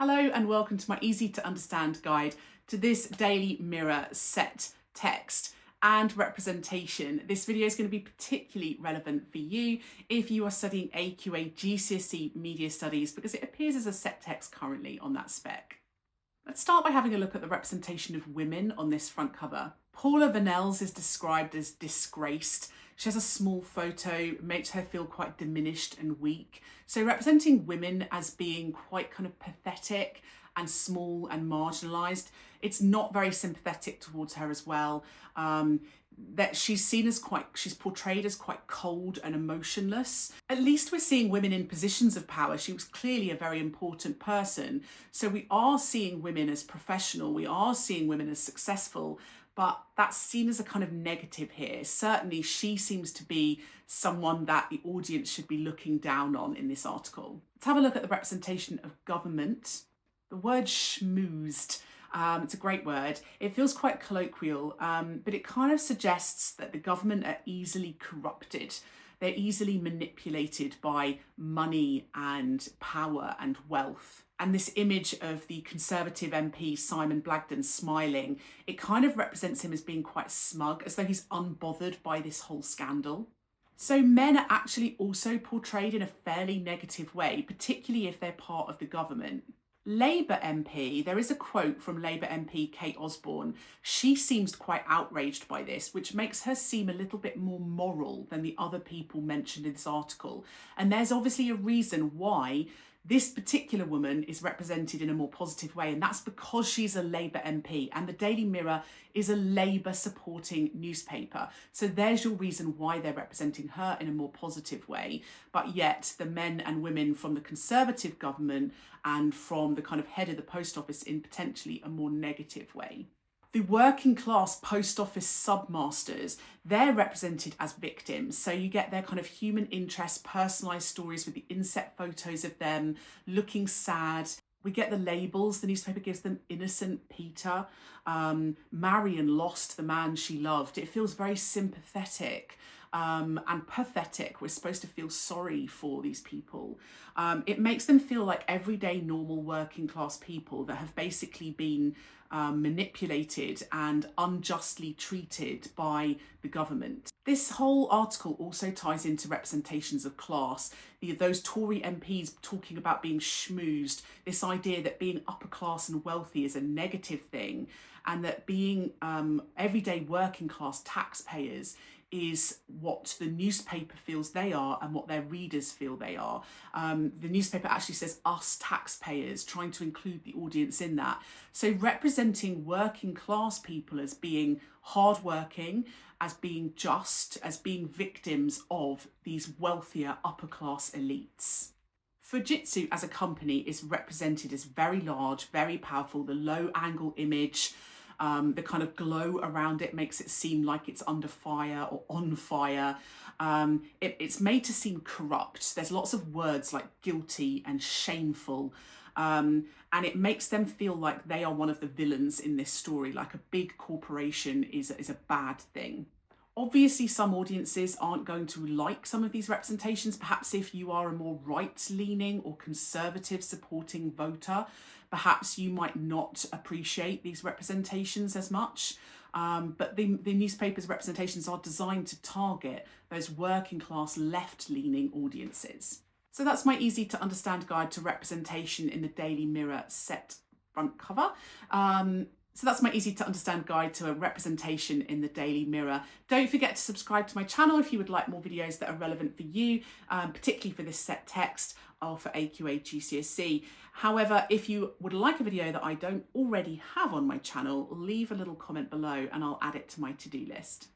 Hello and welcome to my easy to understand guide to this Daily Mirror set text and representation. This video is going to be particularly relevant for you if you are studying AQA GCSE Media Studies because it appears as a set text currently on that spec. Let's start by having a look at the representation of women on this front cover. Paula Vanel's is described as disgraced. She has a small photo, makes her feel quite diminished and weak. So representing women as being quite kind of pathetic and small and marginalised, it's not very sympathetic towards her as well. That she's portrayed as quite cold and emotionless. At least we're seeing women in positions of power. She was clearly a very important person. So we are seeing women as professional, we are seeing women as successful, but that's seen as a kind of negative here. Certainly she seems to be someone that the audience should be looking down on in this article. Let's have a look at the representation of government. The word schmoozed. It's a great word. It feels quite colloquial, but it kind of suggests that the government are easily corrupted. They're easily manipulated by money and power and wealth. And this image of the Conservative MP Simon Blagden smiling, it kind of represents him as being quite smug, as though he's unbothered by this whole scandal. So men are actually also portrayed in a fairly negative way, particularly if they're part of the government. Labour MP, there is a quote from Labour MP Kate Osborne. She seems quite outraged by this, which makes her seem a little bit more moral than the other people mentioned in this article. And there's obviously a reason why this particular woman is represented in a more positive way, and that's because she's a Labour MP, and the Daily Mirror is a Labour supporting newspaper. So there's your reason why they're representing her in a more positive way, but yet the men and women from the Conservative government and from the kind of head of the post office in potentially a more negative way. The working class post office submasters, they're represented as victims. So you get their kind of human interest, personalised stories with the inset photos of them looking sad. We get the labels. The newspaper gives them innocent Peter. Marion lost the man she loved. It feels very sympathetic and pathetic. We're supposed to feel sorry for these people. It makes them feel like everyday normal working class people that have basically been manipulated and unjustly treated by the government. This whole article also ties into representations of class. Those Tory MPs talking about being schmoozed, this idea that being upper class and wealthy is a negative thing, and that being everyday working class taxpayers is what the newspaper feels they are and what their readers feel they are. The newspaper actually says us taxpayers, trying to include the audience in that. So representing working class people as being hardworking, as being just, as being victims of these wealthier upper class elites. Fujitsu as a company is represented as very large, very powerful. The low angle image, the kind of glow around it makes it seem like it's under fire or on fire. It's made to seem corrupt. There's lots of words like guilty and shameful. And it makes them feel like they are one of the villains in this story, like a big corporation is a bad thing. Obviously, some audiences aren't going to like some of these representations. Perhaps if you are a more right-leaning or conservative supporting voter, perhaps you might not appreciate these representations as much. But the newspaper's representations are designed to target those working class left-leaning audiences. So that's my easy to understand guide to representation in the Daily Mirror set front cover. So that's my easy to understand guide to a representation in the Daily Mirror. Don't forget to subscribe to my channel if you would like more videos that are relevant for you, particularly for this set text or for AQA GCSE. However, if you would like a video that I don't already have on my channel, leave a little comment below and I'll add it to my to-do list.